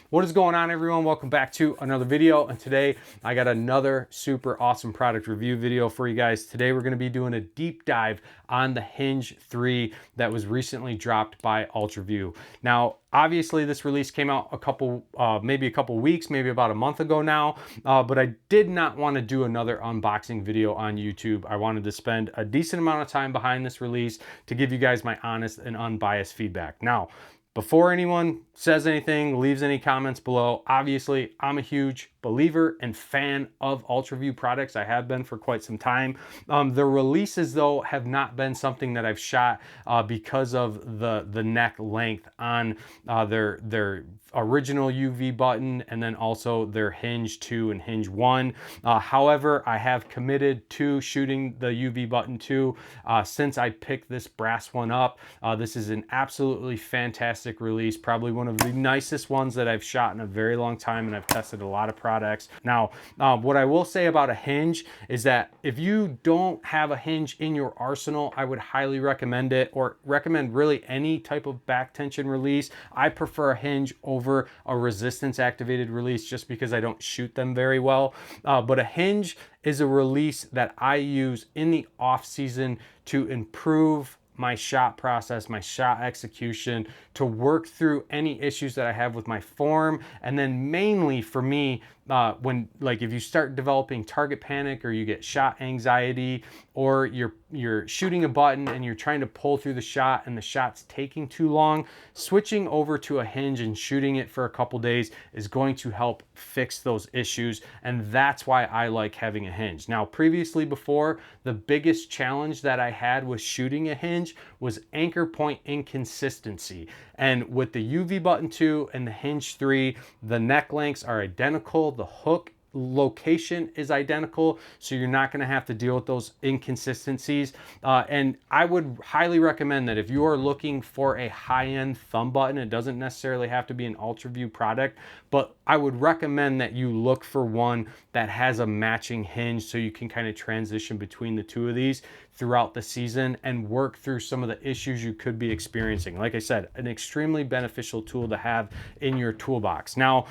What is going on, everyone? Welcome back to another video, and today I got another super awesome product review video for you guys. Today we're going to be doing a deep dive on the Hinge 3 that was recently dropped by Ultraview. Now, obviously this release came out maybe a couple weeks, maybe about a month ago now, but I did not want to do another unboxing video on YouTube. I wanted to spend a decent amount of time behind this release to give you guys my honest and unbiased feedback. Now, before anyone says anything, leaves any comments below, obviously I'm a huge believer and fan of Ultraview products. I have been for quite some time. The releases though have not been something that I've shot because of the neck length on their original UV button and then also their Hinge 2 and Hinge 1. However, I have committed to shooting the UV button 2 since I picked this brass one up. This is an absolutely fantastic release, probably one of the nicest ones that I've shot in a very long time, and I've tested a lot of products. Now, what I will say about a Hinge is that if you don't have a Hinge in your arsenal, I would highly recommend it, or recommend really any type of back tension release. I prefer a Hinge over a resistance activated release just because I don't shoot them very well. But a Hinge is a release that I use in the off season to improve my shot process, my shot execution, to work through any issues that I have with my form. And then mainly for me, if you start developing target panic, or you get shot anxiety, or you're shooting a button and you're trying to pull through the shot and the shot's taking too long, switching over to a Hinge and shooting it for a couple days is going to help fix those issues. And that's why I like having a Hinge. Now, previously, before, the biggest challenge that I had with shooting a Hinge was anchor point inconsistency. And with the UV button 2 and the Hinge 3, the neck lengths are identical. The hook location is identical, so you're not going to have to deal with those inconsistencies. And I would highly recommend that if you are looking for a high-end thumb button, it doesn't necessarily have to be an Ultraview product, but I would recommend that you look for one that has a matching hinge, so you can kind of transition between the two of these throughout the season and work through some of the issues you could be experiencing. Like I said, an extremely beneficial tool to have in your toolbox. Now,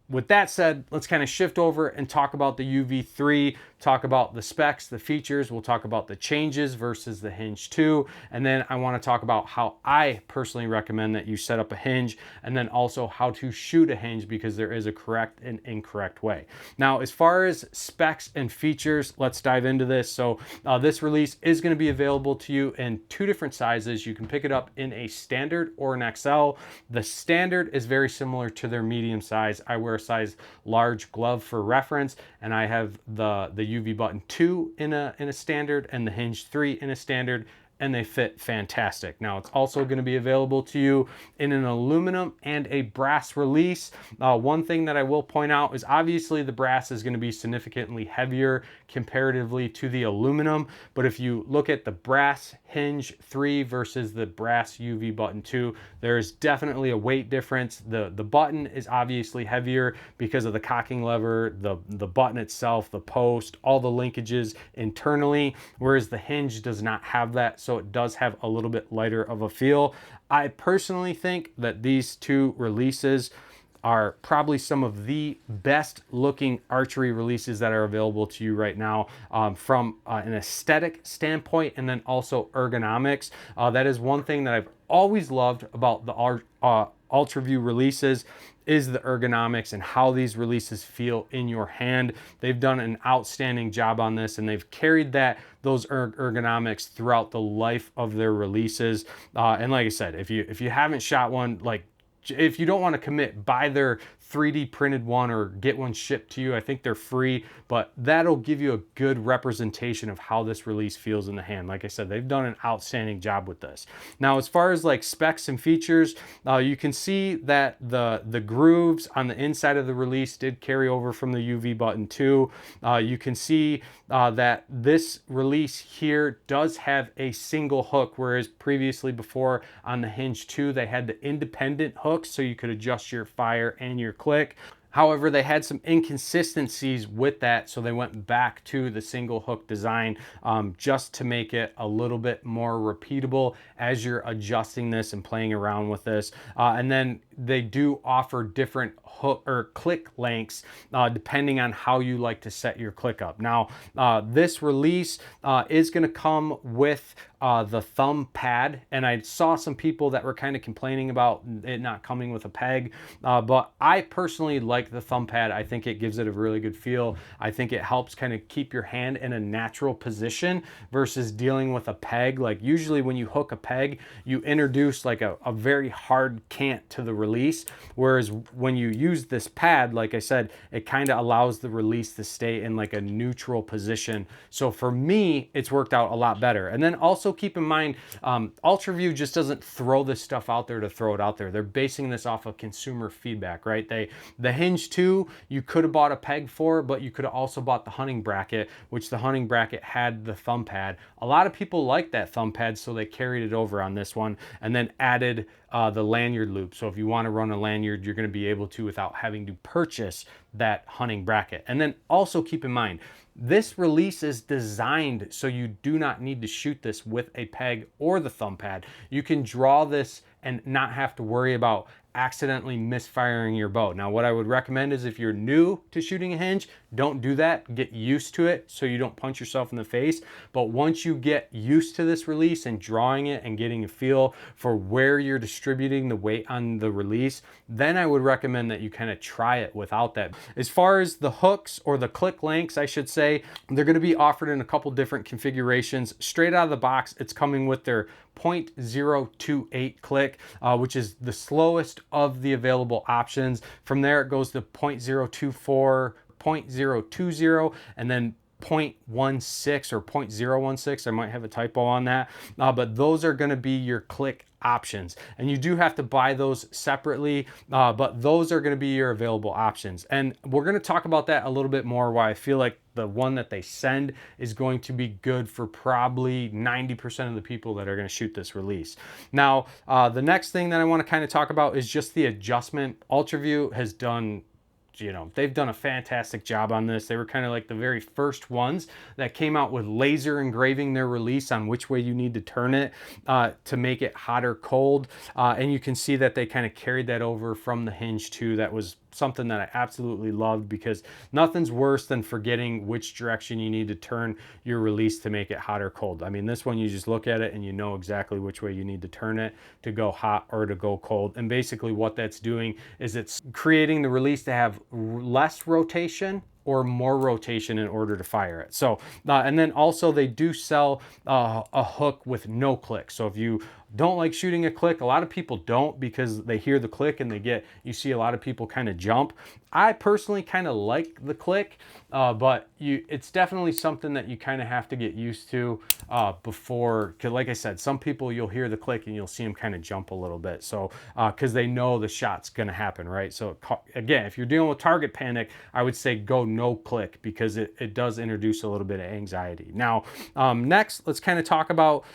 with that said, let's kind of shift over and talk about the UV3, talk about the specs, the features. We'll talk about the changes versus the Hinge 2. And then I want to talk about how I personally recommend that you set up a Hinge, and then also how to shoot a Hinge, because there is a correct and incorrect way. Now, as far as specs and features, let's dive into this. So this release is going to be available to you in two different sizes. You can pick it up in a standard or an XL. The standard is very similar to their medium size. I wear a size large glove for reference, and I have the UV button 2 in a standard and the Hinge 3 in a standard, and they fit fantastic. Now, it's also going to be available to you in an aluminum and a brass release. One thing that I will point out is obviously the brass is going to be significantly heavier comparatively to the aluminum, but if you look at the brass Hinge 3 versus the brass UV button 2, there is definitely a weight difference. The button is obviously heavier because of the cocking lever, the button itself, the post, all the linkages internally, whereas the Hinge does not have that, so it does have a little bit lighter of a feel. I personally think that these two releases are probably some of the best looking archery releases that are available to you right now, from an aesthetic standpoint, and then also ergonomics. That is one thing that I've always loved about the Ultraview releases, is the ergonomics and how these releases feel in your hand. They've done an outstanding job on this, and they've carried those ergonomics throughout the life of their releases. And like I said, if you haven't shot one, if you don't want to commit, buy their 3D printed one or get one shipped to you. I think they're free, but that'll give you a good representation of how this release feels in the hand. Like I said, they've done an outstanding job with this. Now, as far as like specs and features, you can see that the grooves on the inside of the release did carry over from the UV button 2. You can see that this release here does have a single hook, whereas previously before on the Hinge 2, they had the independent hooks, so you could adjust your fire and your click. However, they had some inconsistencies with that, so they went back to the single hook design just to make it a little bit more repeatable as you're adjusting this and playing around with this. And then they do offer different hook or click lengths depending on how you like to set your click up. Now, this release is going to come with the thumb pad, and I saw some people that were kind of complaining about it not coming with a peg, but I personally like the thumb pad. I think it gives it a really good feel. I think it helps kind of keep your hand in a natural position versus dealing with a peg. Like usually when you hook a peg, you introduce like a very hard cant to the release, whereas when you use this pad, like I said, it kind of allows the release to stay in like a neutral position. So for me, it's worked out a lot better. And then also keep in mind, Ultraview just doesn't throw this stuff out there to throw it out there. They're basing this off of consumer feedback, right? The Hinge 2, you could have bought a peg for, but you could have also bought the hunting bracket, which the hunting bracket had the thumb pad. A lot of people like that thumb pad, so they carried it over on this one and then added the lanyard loop. So if you want to run a lanyard, you're going to be able to without having to purchase that hunting bracket. And then also keep in mind, this release is designed so you do not need to shoot this with a peg or the thumb pad. You can draw this and not have to worry about accidentally misfiring your bow. Now, what I would recommend is if you're new to shooting a hinge, don't do that. Get used to it so you don't punch yourself in the face. But once you get used to this release and drawing it and getting a feel for where you're distributing the weight on the release, then I would recommend that you kind of try it without that. As far as the hooks or the click lengths, I should say, they're going to be offered in a couple different configurations. Straight out of the box, it's coming with their 0.028 click, which is the slowest of the available options. From there, it goes to 0.024, 0.020, and then 0.16 or 0.016. I might have a typo on that, but those are going to be your click options, and you do have to buy those separately, but those are going to be your available options. And we're going to talk about that a little bit more, why I feel like the one that they send is going to be good for probably 90% of the people that are going to shoot this release. Now, the next thing that I want to kind of talk about is just the adjustment. Ultraview has done, you know, they've done a fantastic job on this. They were kind of like the very first ones that came out with laser engraving their release on which way you need to turn it to make it hot or cold. And you can see that they kind of carried that over from the Hinge 2. That was something that I absolutely loved, because nothing's worse than forgetting which direction you need to turn your release to make it hot or cold. I mean, this one, you just look at it and you know exactly which way you need to turn it to go hot or to go cold. And basically what that's doing is it's creating the release to have less rotation or more rotation in order to fire it. So, and then also they do sell a hook with no click. So if you don't like shooting a click, a lot of people don't, because they hear the click and you see a lot of people kind of jump. I personally kind of like the click, but it's definitely something that you kind of have to get used to before, because like I said, some people, you'll hear the click and you'll see them kind of jump a little bit. So, because they know the shot's going to happen, right? So again, if you're dealing with target panic, I would say go no click, because it does introduce a little bit of anxiety. Now, next, let's kind of talk about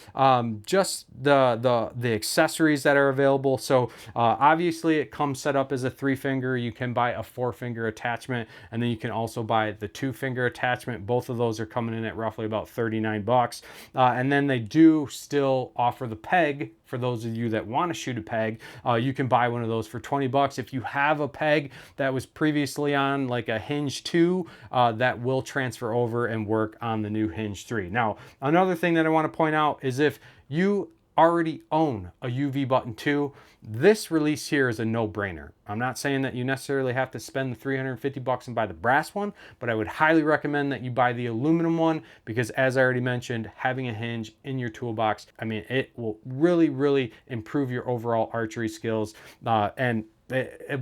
just the accessories that are available. So obviously it comes set up as a 3-finger. You can buy a 4-finger attachment, and then you can also buy the 2-finger attachment. Both of those are coming in at roughly about 39 bucks. And then they do still offer the peg. For those of you that want to shoot a peg, you can buy one of those for 20 bucks. If you have a peg that was previously on like a Hinge 2, that will transfer over and work on the new Hinge 3. Now, another thing that I want to point out is if you already own a UV button 2, this release here is a no-brainer. I'm not saying that you necessarily have to spend the 350 bucks and buy the brass one, but I would highly recommend that you buy the aluminum one, because as I already mentioned, having a hinge in your toolbox, I mean, it will really, really improve your overall archery skills. And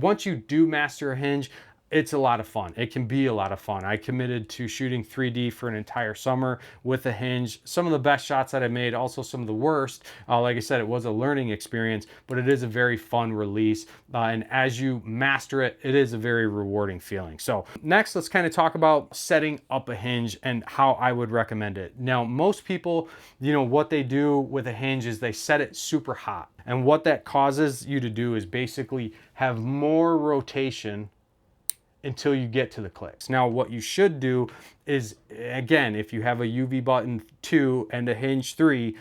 once you do master a hinge, it's a lot of fun. It can be a lot of fun. I committed to shooting 3D for an entire summer with a hinge. Some of the best shots that I made, also some of the worst. Like I said, it was a learning experience, but it is a very fun release. And as you master it, it is a very rewarding feeling. So next, let's kind of talk about setting up a hinge and how I would recommend it. Now, most people, you know, what they do with a hinge is they set it super hot. And what that causes you to do is basically have more rotation until you get to the clicks. Now, what you should do is, again, if you have a UV button 2 and a hinge 3,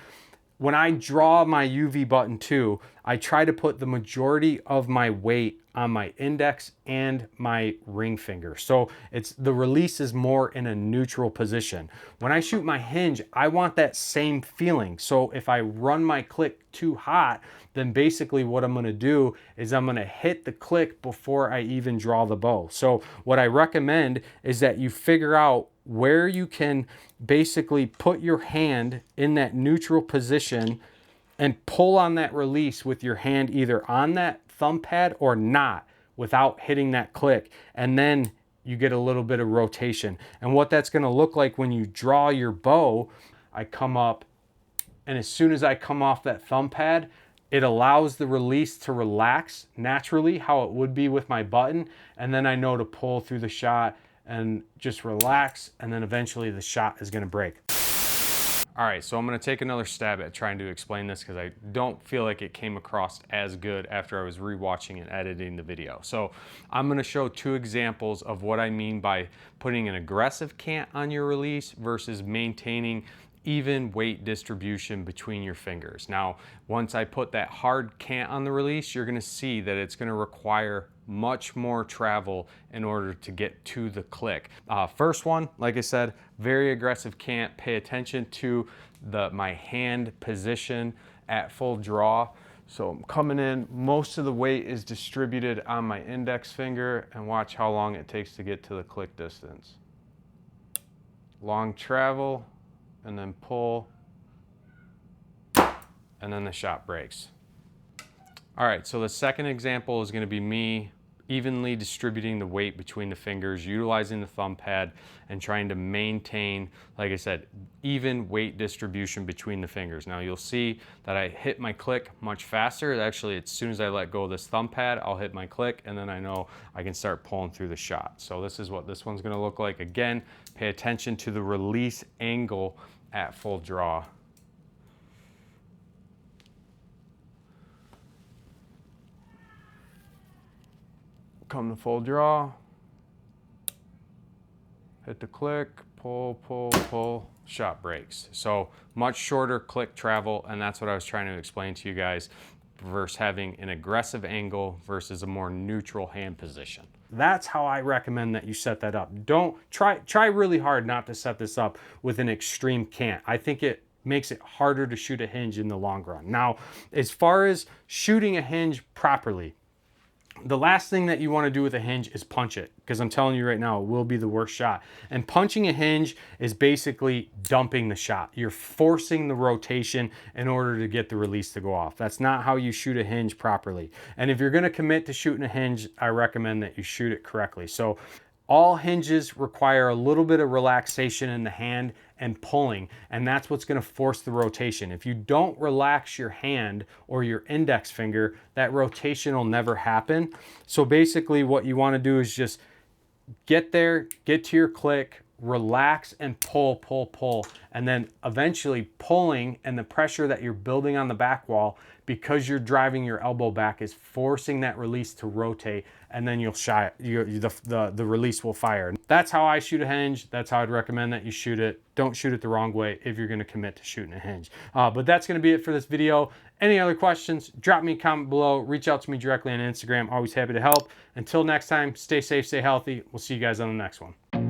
when I draw my UV button 2, I try to put the majority of my weight on my index and my ring finger. So the release is more in a neutral position. When I shoot my hinge, I want that same feeling. So if I run my click too hot, then basically what I'm gonna do is I'm gonna hit the click before I even draw the bow. So what I recommend is that you figure out where you can basically put your hand in that neutral position and pull on that release with your hand either on that thumb pad or not without hitting that click. And then you get a little bit of rotation. And what that's gonna look like when you draw your bow, I come up, and as soon as I come off that thumb pad, it allows the release to relax naturally how it would be with my button. And then I know to pull through the shot and just relax, and then eventually the shot is gonna break. All right, so I'm gonna take another stab at trying to explain this because I don't feel like it came across as good after I was rewatching and editing the video. So I'm gonna show 2 examples of what I mean by putting an aggressive cant on your release versus maintaining even weight distribution between your fingers. Now, once I put that hard cant on the release, you're gonna see that it's gonna require much more travel in order to get to the click. First one, like I said, very aggressive cant. Pay attention to my hand position at full draw. So I'm coming in, most of the weight is distributed on my index finger, and watch how long it takes to get to the click distance. Long travel, and then pull, and then the shot breaks. All right, so the second example is gonna be me evenly distributing the weight between the fingers, utilizing the thumb pad, and trying to maintain, like I said, even weight distribution between the fingers. Now you'll see that I hit my click much faster. Actually, as soon as I let go of this thumb pad, I'll hit my click, and then I know I can start pulling through the shot. So this is what this one's gonna look like. Again, pay attention to the release angle at full draw. Come to full draw, hit the click, pull, pull, pull, shot breaks. So much shorter click travel, and that's what I was trying to explain to you guys, versus having an aggressive angle versus a more neutral hand position. That's how I recommend that you set that up. Don't try really hard not to set this up with an extreme cant. I think it makes it harder to shoot a hinge in the long run. Now, as far as shooting a hinge properly, the last thing that you want to do with a hinge is punch it, because I'm telling you right now, it will be the worst shot. And punching a hinge is basically dumping the shot. You're forcing the rotation in order to get the release to go off. That's not how you shoot a hinge properly. And if you're going to commit to shooting a hinge, I recommend that you shoot it correctly. So all hinges require a little bit of relaxation in the hand and pulling, and that's what's going to force the rotation. If you don't relax your hand or your index finger, that rotation will never happen. So basically what you want to do is just get there, get to your click, relax and pull, pull, pull, and then eventually pulling and the pressure that you're building on the back wall, because you're driving your elbow back, is forcing that release to rotate, and then you'll shot the release will fire. That's how I shoot a hinge. That's how I'd recommend that you shoot it. Don't shoot it the wrong way if you're going to commit to shooting a hinge. But that's going to be it for this video. Any other questions, drop me a comment below. Reach out to me directly on Instagram. Always happy to help. Until next time, stay safe, stay healthy. We'll see you guys on the next one.